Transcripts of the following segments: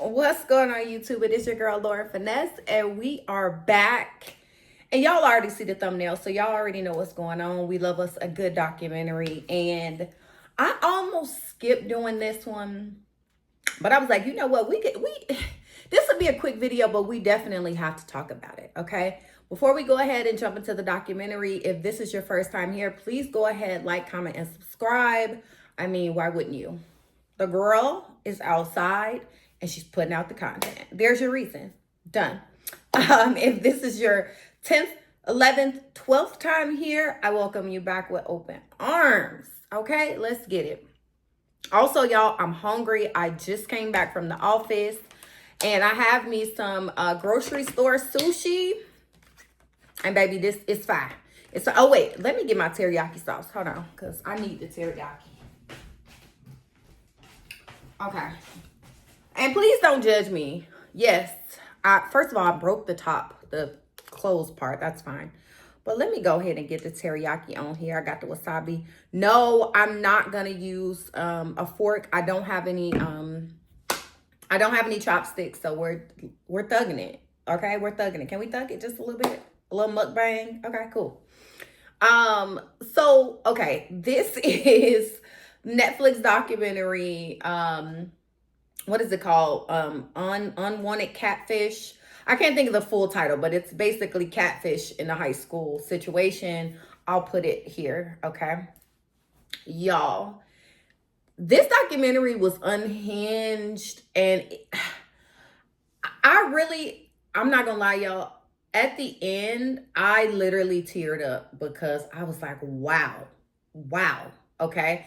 What's going on YouTube? It is your girl Lauren Finesse, and we are back. And y'all already see the thumbnail, so y'all already know what's going on. We love us a good documentary, and I almost skipped doing this one, but I was like, you know what? This would be a quick video, but we definitely have to talk about it. Okay. Before we go ahead and jump into the documentary, if this is your first time here, please go ahead, like, comment, and subscribe. I mean, why wouldn't you? The girl is outside and she's putting out the content. There's your reason. Done. If this is your 10th, 11th, 12th time here, I welcome you back with open arms. Okay, let's get it. Also, y'all, I'm hungry. I just came back from the office and I have me some grocery store sushi. And baby, this is fine. Oh wait, let me get my teriyaki sauce. Hold on, because I need the teriyaki. Okay. And please don't judge me. Yes, first of all, I broke the top, the closed part. That's fine. But let me go ahead and get the teriyaki on here. I got the wasabi. No, I'm not gonna use a fork. I don't have any chopsticks, so we're thugging it. Okay, we're thugging it. Can we thug it just a little bit? A little mukbang? Okay, cool. So okay, this is Netflix documentary. What is it called? Unwanted Catfish. I can't think of the full title, but it's basically catfish in a high school situation. I'll put it here, okay? Y'all, this documentary was unhinged, and I'm not gonna lie, y'all. At the end, I literally teared up because I was like, wow. Okay.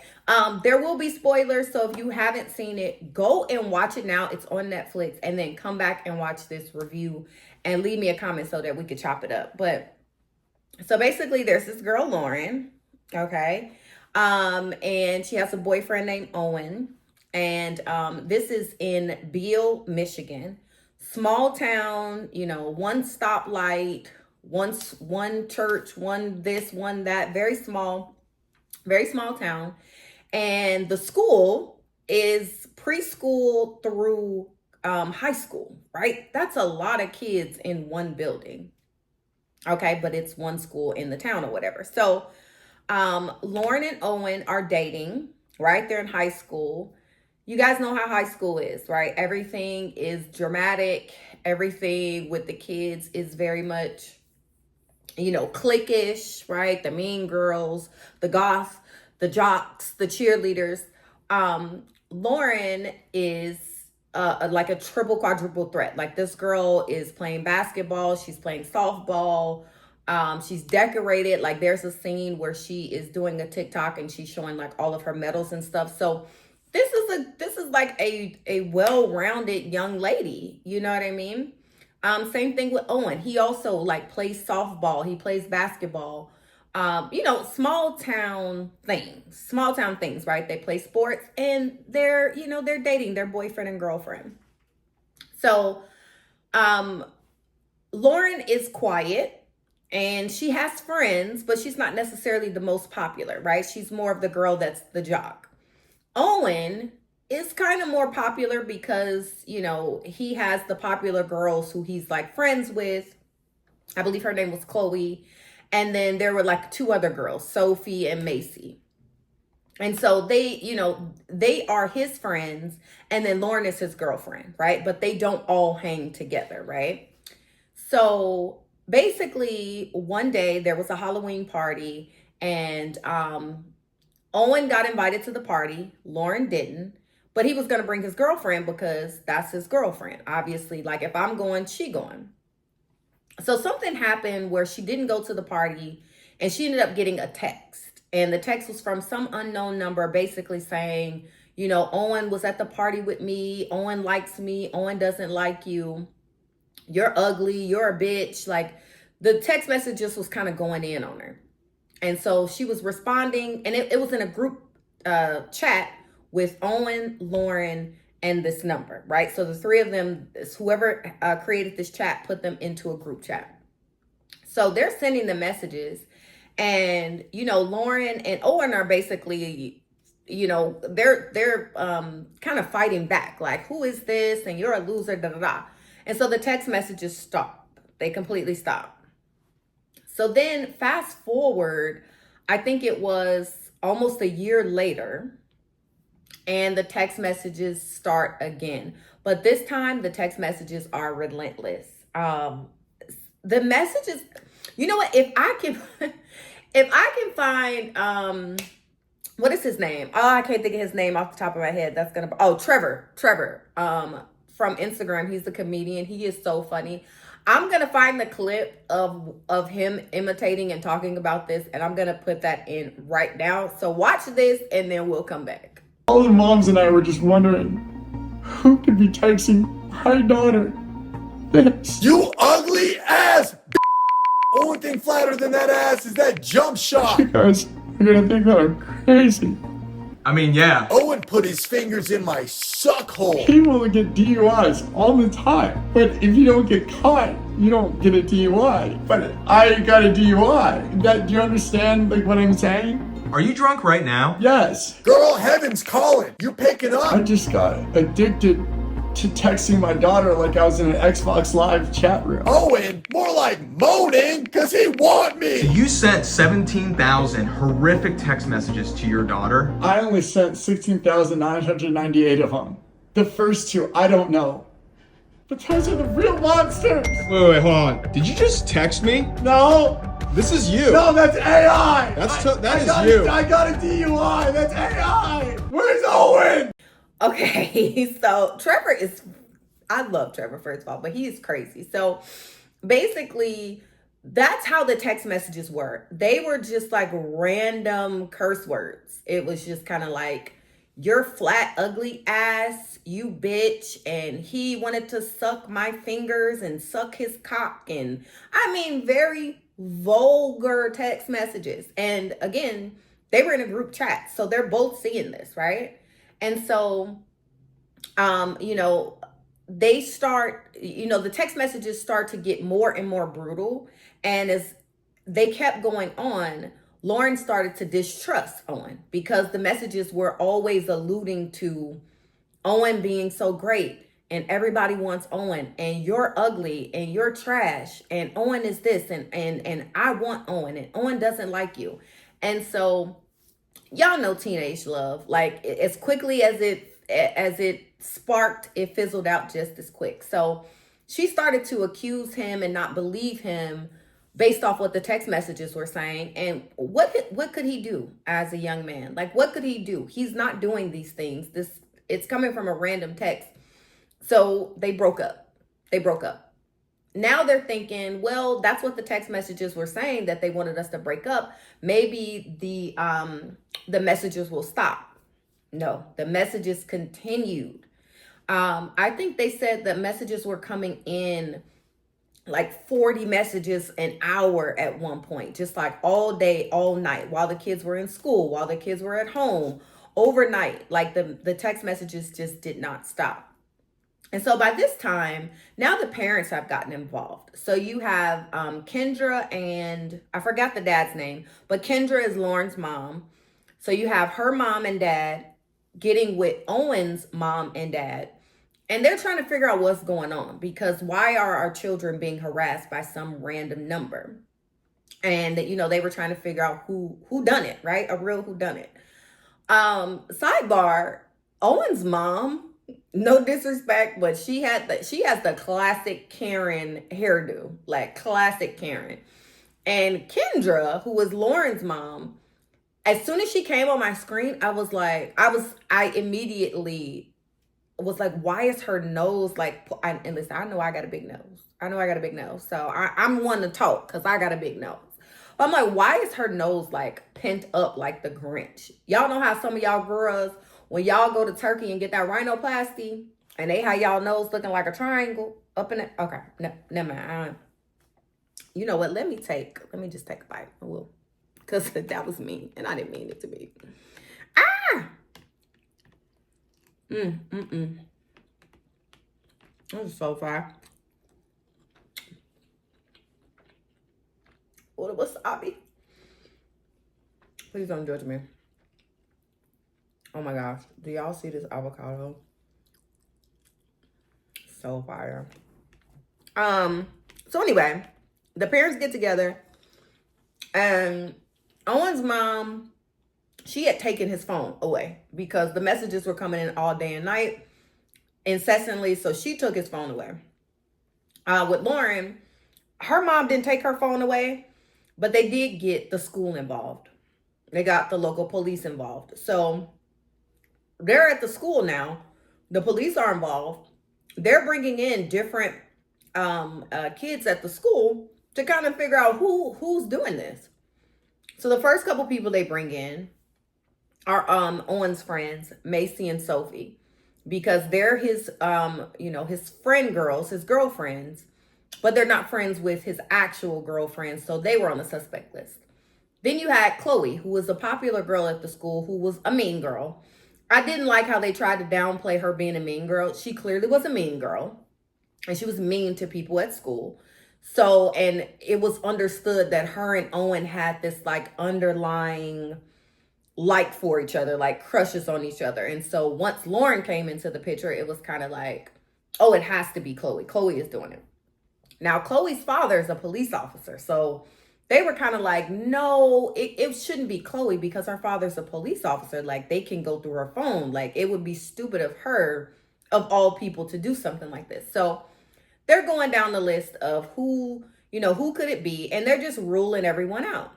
There will be spoilers. So if you haven't seen it, go and watch it now. It's on Netflix, and then come back and watch this review and leave me a comment so that we could chop it up. But so basically there's this girl, Lauren. Okay. And she has a boyfriend named Owen. And this is in Beale, Michigan. Small town, you know, one stoplight, one church, one this, one that, very small town. And the school is preschool through high school, right? That's a lot of kids in one building. Okay, but it's one school in the town or whatever. So Lauren and Owen are dating, right? They're in high school. You guys know how high school is, right? Everything is dramatic. Everything with the kids is very much, you know, cliquish, right? The mean girls, the goths, the jocks, the cheerleaders. Lauren is like a triple, quadruple threat. Like, this girl is playing basketball. She's playing softball. She's decorated. Like, there's a scene where she is doing a TikTok and she's showing like all of her medals and stuff. So this is like a well-rounded young lady. You know what I mean? Same thing with Owen. He also like plays softball. He plays basketball. You know, small town things, right? They play sports, and they're dating, their boyfriend and girlfriend. So, Lauren is quiet and she has friends, but she's not necessarily the most popular, right? She's more of the girl that's the jock. Owen is kind of more popular because, you know, he has the popular girls who he's like friends with. I believe her name was Chloe. And then there were like two other girls, Sophie and Macy. And so they are his friends. And then Lauren is his girlfriend, right? But they don't all hang together, right? So basically one day there was a Halloween party, and Owen got invited to the party. Lauren didn't, but he was going to bring his girlfriend because that's his girlfriend. Obviously, like, if I'm going, she going. So something happened where she didn't go to the party, and she ended up getting a text. And the text was from some unknown number, basically saying, you know, Owen was at the party with me. Owen likes me. Owen doesn't like you. You're ugly. You're a bitch. Like, the text message just was kind of going in on her. And so she was responding, and it was in a group chat with Owen, Lauren, and this number, right? So the three of them, whoever created this chat, put them into a group chat. So they're sending the messages, and, you know, Lauren and Owen are basically you know, they're kind of fighting back, like, who is this? And you're a loser, da da da. And so the text messages stop. They completely stop. So then fast forward, I think it was almost a year later, and the text messages start again. But this time the text messages are relentless. The messages, you know what? If I can if I can find what is his name? Oh, I can't think of his name off the top of my head. That's gonna Trevor. From Instagram. He's a comedian. He is so funny. I'm gonna find the clip of him imitating and talking about this, and I'm gonna put that in right now. So watch this, and then we'll come back. All the moms and I were just wondering who could be texting my daughter this. You ugly ass. Only thing flatter than that ass is that jump shot. You guys are gonna think that I'm crazy. I mean, yeah. Owen put his fingers in my suck hole. People get DUIs all the time, but if you don't get caught, you don't get a DUI. But I got a DUI. Do you understand like what I'm saying? Are you drunk right now? Yes. Girl, heaven's calling. You picking I up? just got addicted to texting my daughter like I was in an Xbox Live chat room. Owen, more like moaning, cause he want me. You sent 17,000 horrific text messages to your daughter. I only sent 16,998 of them. The first two, I don't know. But those are the real monsters. Wait, hold on. Did you just text me? No. This is you. No, that's AI. That is got you. I got a DUI. That's AI. Where's Owen? Okay, so Trevor is, I love Trevor, first of all, but he is crazy. So basically, that's how the text messages were. They were just like random curse words. It was just kind of like, you're flat, ugly ass, you bitch. And he wanted to suck my fingers and suck his cock. And I mean, very vulgar text messages. And again, they were in a group chat. So they're both seeing this, right? And so, you know, they start, you know, the text messages start to get more and more brutal. And as they kept going on, Lauren started to distrust Owen because the messages were always alluding to Owen being so great and everybody wants Owen and you're ugly and you're trash and Owen is this and I want Owen and Owen doesn't like you. And so y'all know teenage love, like as quickly as it sparked, it fizzled out just as quick. So she started to accuse him and not believe him based off what the text messages were saying. And what could he do as a young man? Like, what could he do? He's not doing these things. It's coming from a random text. So they broke up. Now they're thinking, well, that's what the text messages were saying, that they wanted us to break up. Maybe the messages will stop. No, the messages continued. I think they said that messages were coming in like 40 messages an hour at one point, just like all day, all night, while the kids were in school, while the kids were at home, overnight. Like the text messages just did not stop. And so by this time, now the parents have gotten involved. So you have Kendra and I forgot the dad's name, but Kendra is Lauren's mom. So you have her mom and dad getting with Owen's mom and dad. And they're trying to figure out what's going on, because why are our children being harassed by some random number? And, you know, they were trying to figure out who done it, right? A real who done it. Sidebar, Owen's mom, no disrespect, but she has the classic Karen hairdo, like classic Karen. And Kendra, who was Lauren's mom, as soon as she came on my screen, I immediately was like, why is her nose like, and listen, I know I got a big nose. So I'm one to talk because I got a big nose. But I'm like, why is her nose like pent up like the Grinch? Y'all know how some of y'all girls, when y'all go to Turkey and get that rhinoplasty, and they have y'all nose looking like a triangle up in it. Okay, no, never mind. You know what? Let me just take a bite. I will. Because that was mean, and I didn't mean it to be. This is so far. What was wasabi? Please don't judge me. Oh my gosh. Do y'all see this avocado? So fire. So anyway, the parents get together and Owen's mom, she had taken his phone away because the messages were coming in all day and night incessantly. So she took his phone away. With Lauren, her mom didn't take her phone away, but they did get the school involved. They got the local police involved. So they're at the school now. The police are involved. They're bringing in different kids at the school to kind of figure out who's doing this. So the first couple people they bring in are Owen's friends, Macy and Sophie, because they're his his friend girls, his girlfriends, but they're not friends with his actual girlfriends, so they were on the suspect list. Then you had Chloe, who was a popular girl at the school, who was a mean girl. I didn't like how they tried to downplay her being a mean girl. She clearly was a mean girl, and she was mean to people at school. So, and it was understood that her and Owen had this like underlying like for each other, like crushes on each other. And so once Lauren came into the picture, it was kind of like, oh, it has to be Chloe. Chloe is doing it. Now, Chloe's father is a police officer. So they were kind of like, no, it shouldn't be Chloe because her father's a police officer. Like, they can go through her phone. Like, it would be stupid of her, of all people, to do something like this. So they're going down the list of who could it be? And they're just ruling everyone out.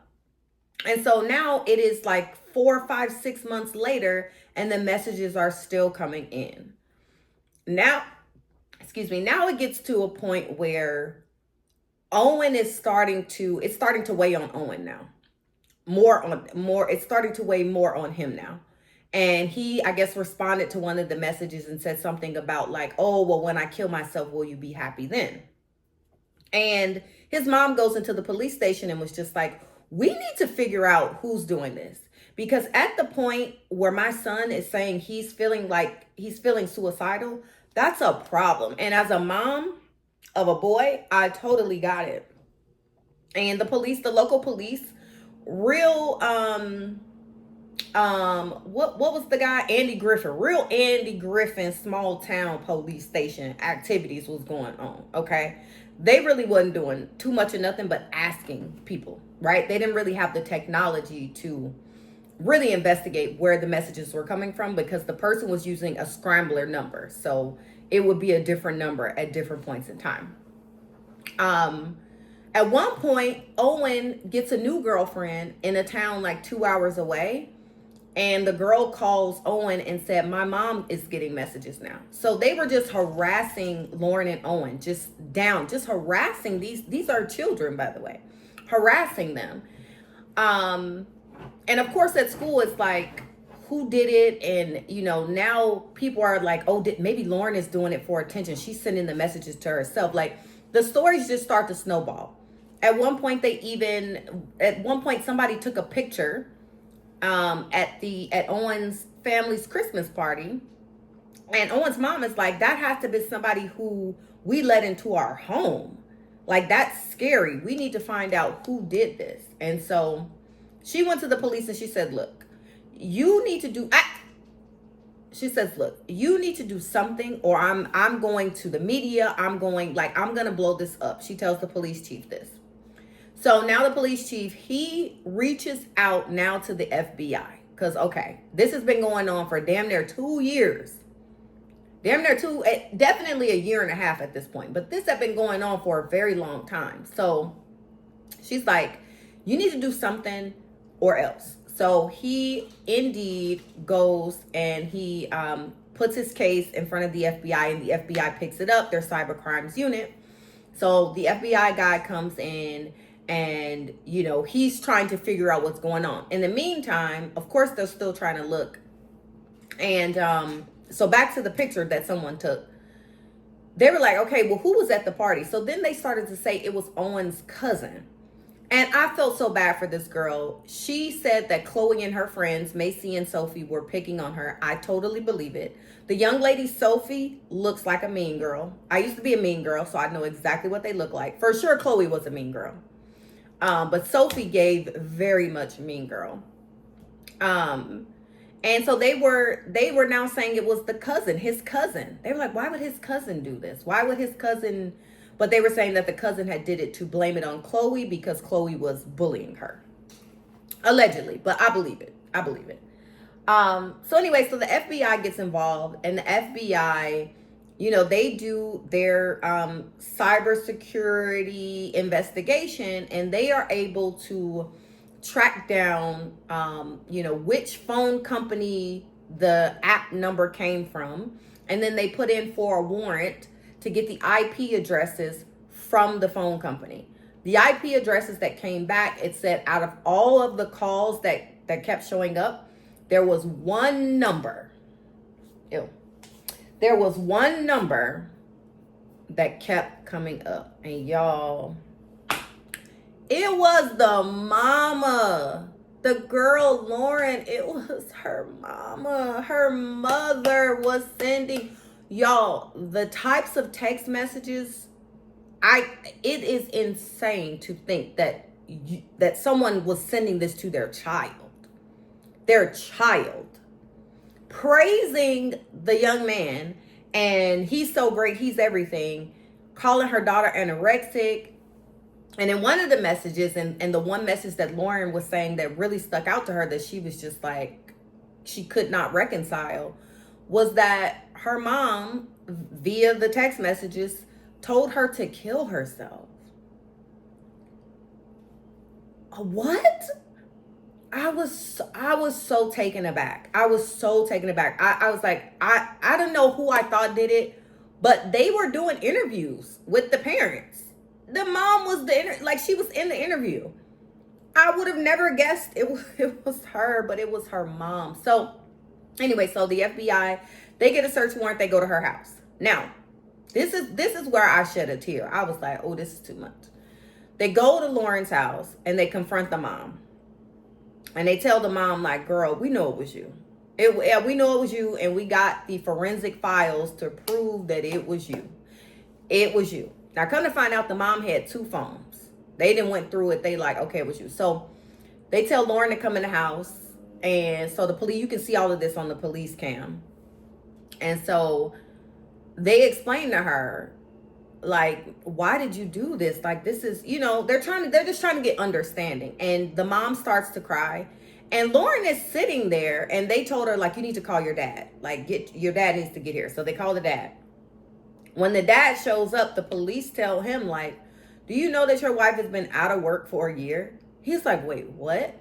And so now it is like 4, 5, 6 months later, and the messages are still coming in. Now it gets to a point where Owen is starting to weigh on Owen now. It's starting to weigh more on him now. And he, I guess, responded to one of the messages and said something about like, oh, well, when I kill myself, will you be happy then? And his mom goes into the police station and was just like, we need to figure out who's doing this. Because at the point where my son is saying he's feeling suicidal, that's a problem. And as a mom of a boy, I totally got it. And the local police, real, what was the guy? Andy Griffin, small town police station activities was going on. Okay. They really wasn't doing too much of nothing but asking people, right? They didn't really have the technology to really investigate where the messages were coming from because the person was using a scrambler number. So it would be a different number at different points in time. At one point, Owen gets a new girlfriend in a town like 2 hours away. And the girl calls Owen and said, my mom is getting messages now. So they were just harassing Lauren and Owen, just harassing these are children, by the way, harassing them. And of course at school, it's like, who did it? And, now people are like, oh, maybe Lauren is doing it for attention. She's sending the messages to herself. Like, the stories just start to snowball. At one point, somebody took a picture at Owen's family's Christmas party. And Owen's mom is like, that has to be somebody who we let into our home. Like, that's scary. We need to find out who did this. And so she went to the police and she said, look, you need to do something, or I'm going to the media. I'm going to blow this up. She tells the police chief this. So now the police chief, he reaches out now to the FBI because, okay, this has been going on for damn near 2 years. Definitely a year and a half at this point. But this had been going on for a very long time. So she's like, you need to do something or else. So he indeed goes and he puts his case in front of the FBI, and the FBI picks it up, their cyber crimes unit. So the FBI guy comes in and, he's trying to figure out what's going on. In the meantime, of course, they're still trying to look. And so back to the picture that someone took. They were like, okay, well, who was at the party? So then they started to say it was Owen's cousin. And I felt so bad for this girl. She said that Chloe and her friends, Macy and Sophie, were picking on her. I totally believe it. The young lady, Sophie, looks like a mean girl. I used to be a mean girl, so I know exactly what they look like. For sure, Chloe was a mean girl. But Sophie gave very much mean girl. And And so they were now saying it was his cousin. They were like, why would his cousin do this? Why would his cousin? But they were saying that the cousin had did it to blame it on Chloe because Chloe was bullying her. Allegedly, but I believe it. So anyway, so the FBI gets involved, and the FBI, they do their cybersecurity investigation, and they are able to track down, which phone company the app number came from. And then they put in for a warrant to get the IP addresses from the phone company. The IP addresses that came back, it said out of all of the calls that kept showing up, there was one number. There was one number that kept coming up. And y'all, it was the mama. The girl, Lauren, it was her mama. Her mother was sending, y'all, the types of text messages. It is insane to think that someone was sending this to their child. Praising the young man, and he's so great, he's everything, calling her daughter anorexic. And in one of the messages, and the one message that Lauren was saying that really stuck out to her, that she was just like, she could not reconcile, was that her mom, via the text messages, told her to kill herself. What? I was so taken aback. I was like, I don't know who I thought did it, but they were doing interviews with the parents. The mom was she was in the interview. I would have never guessed it was her, but it was her mom. So anyway, so the FBI, they get a search warrant, they go to her house. Now, this is where I shed a tear. I was like, oh, this is too much. They go to Lauren's house and they confront the mom. And they tell the mom, like, girl, we know it was you. We know it was you, and we got the forensic files to prove that it was you. It was you. Now, come to find out, the mom had two phones. They didn't went through it. They like, okay, it was you. So they tell Lauren to come in the house. And so the police, you can see all of this on the police cam. And so they explain to her, like, why did you do this? Like, this is, they're just trying to get understanding. And the mom starts to cry. And Lauren is sitting there, and they told her, like, you need to call your dad. Like, your dad needs to get here. So they call the dad. When the dad shows up, the police tell him, like, do you know that your wife has been out of work for a year? He's like, wait, what?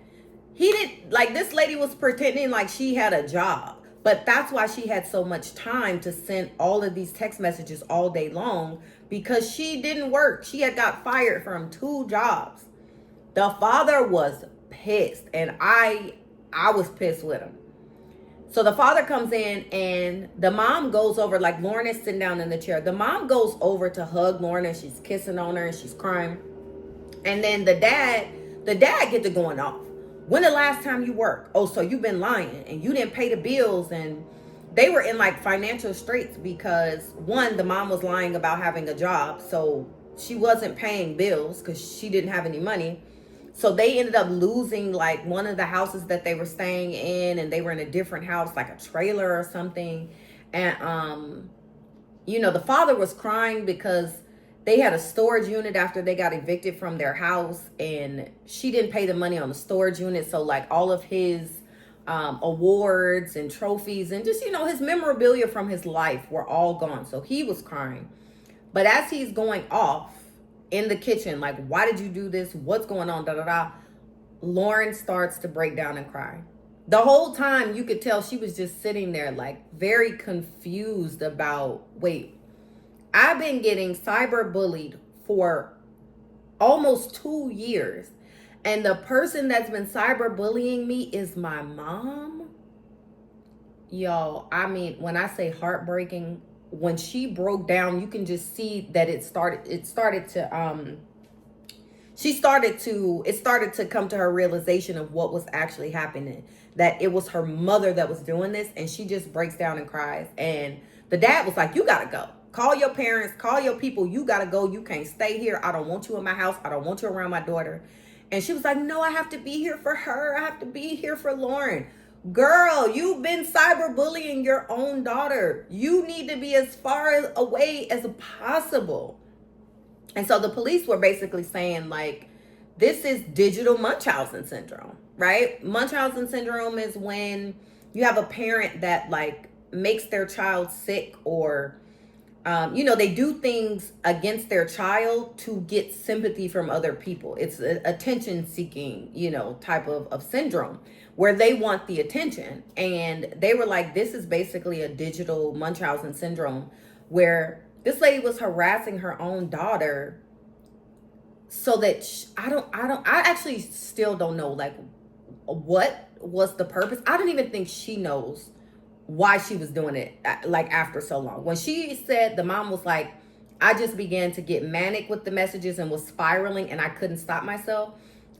He didn't, like, this lady was pretending like she had a job. But that's why she had so much time to send all of these text messages all day long, because she didn't work. She had got fired from 2 jobs. The father was pissed, and I was pissed with him. So the father comes in, and the mom goes over, like, Lauren is sitting down in the chair. The mom goes over to hug Lauren, and she's kissing on her, and she's crying. And then the dad gets to going off. When the last time you worked? Oh, so you've been lying, and you didn't pay the bills. And they were in, like, financial straits because, one, the mom was lying about having a job. So she wasn't paying bills because she didn't have any money. So they ended up losing, like, one of the houses that they were staying in, and they were in a different house, like a trailer or something. And, the father was crying because they had a storage unit after they got evicted from their house, and she didn't pay the money on the storage unit. So, like, all of his awards and trophies and just, his memorabilia from his life were all gone. So he was crying. But as he's going off in the kitchen, like, why did you do this? What's going on? Lauren starts to break down and cry. The whole time you could tell she was just sitting there, like, very confused about, wait, I've been getting cyber bullied for almost 2 years. And the person that's been cyber bullying me is my mom. Y'all, I mean, when I say heartbreaking, when she broke down, you can just see that it started to come to her realization of what was actually happening, that it was her mother that was doing this, and she just breaks down and cries. And the dad was like, you gotta go. Call your parents, call your people. You got to go. You can't stay here. I don't want you in my house. I don't want you around my daughter. And she was like, no, I have to be here for her. I have to be here for Lauren. Girl, you've been cyberbullying your own daughter. You need to be as far away as possible. And so the police were basically saying, like, this is digital Munchausen syndrome, right? Munchausen syndrome is when you have a parent that, like, makes their child sick, or they do things against their child to get sympathy from other people. It's an attention seeking, type of syndrome where they want the attention. And they were like, this is basically a digital Munchausen syndrome, where this lady was harassing her own daughter so that I actually still don't know, like, what was the purpose. I don't even think she knows why she was doing it, like, after so long. When she said, the mom was like, I just began to get manic with the messages and was spiraling and I couldn't stop myself.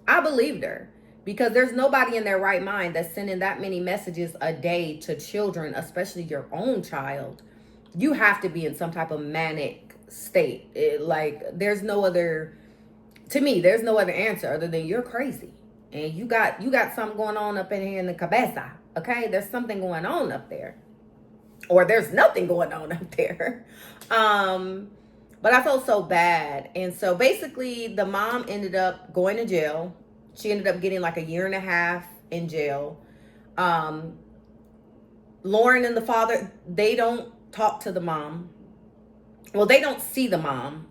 I believed her, because there's nobody in their right mind that's sending that many messages a day to children, especially your own child. You have to be in some type of manic state. There's no other answer other than you're crazy. And you got something going on up in here in the cabeza. Okay, there's something going on up there, or there's nothing going on up there. But I felt so bad, and so basically, the mom ended up going to jail. She ended up getting like a 1.5 years in jail. Lauren and the father, they don't talk to the mom. Well, they don't see the mom.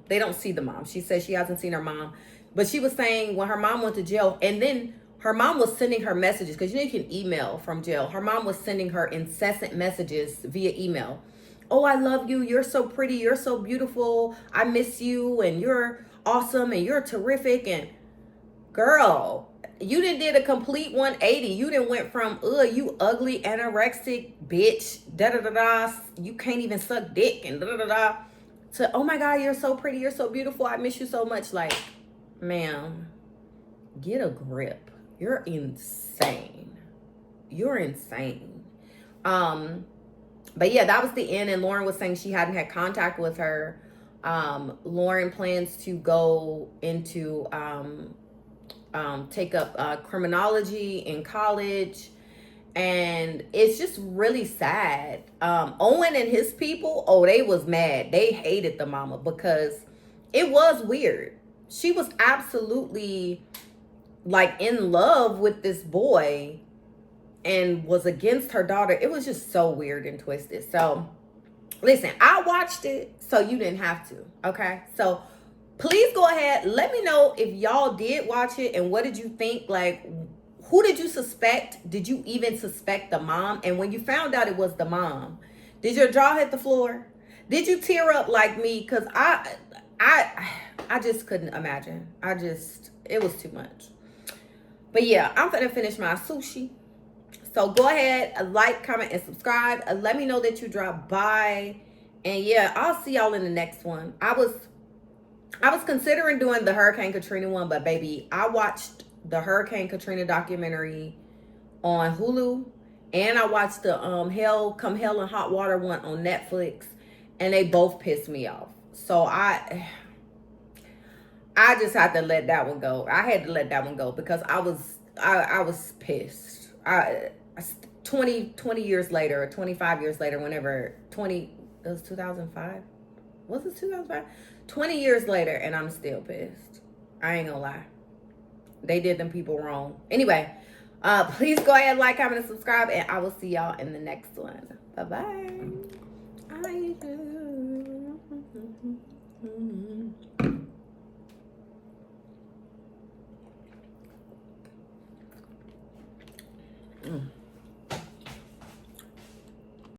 She says she hasn't seen her mom, but she was saying when her mom went to jail, and then her mom was sending her messages, because you can email from jail. Her mom was sending her incessant messages via email. Oh, I love you. You're so pretty. You're so beautiful. I miss you. And you're awesome. And you're terrific. And girl, you did a complete 180. You went from, you ugly anorexic bitch, da-da-da-da, you can't even suck dick, and da-da-da-da, to, oh my God, you're so pretty. You're so beautiful. I miss you so much. Like, ma'am, get a grip. You're insane. But yeah, that was the end. And Lauren was saying she hadn't had contact with her. Lauren plans to go into take up criminology in college, and it's just really sad. Owen and his people, they was mad. They hated the mama because it was weird. She was absolutely, like, in love with this boy and was against her daughter. It was just so weird and twisted. So listen, I watched it, so you didn't have to. Okay, so please go ahead, let me know if y'all did watch it and what did you think. Like, who did you suspect? Did you even suspect the mom? And when you found out it was the mom, did your jaw hit the floor? Did you tear up like me? Because I just couldn't imagine. It was too much. But yeah, I'm gonna finish my sushi. So go ahead, like, comment, and subscribe. Let me know that you dropped by. And yeah, I'll see y'all in the next one. I was considering doing the Hurricane Katrina one, but baby, I watched the Hurricane Katrina documentary on Hulu, and I watched the Hell and Hot Water one on Netflix, and they both pissed me off. So I just had to let that one go. I had to let that one go because I was pissed. 20 years later, or 25 years later, whenever it was 2005. Was it 2005? 20 years later, and I'm still pissed. I ain't gonna lie. They did them people wrong. Anyway, please go ahead, like, comment, and subscribe, and I will see y'all in the next one. Bye-bye. I do.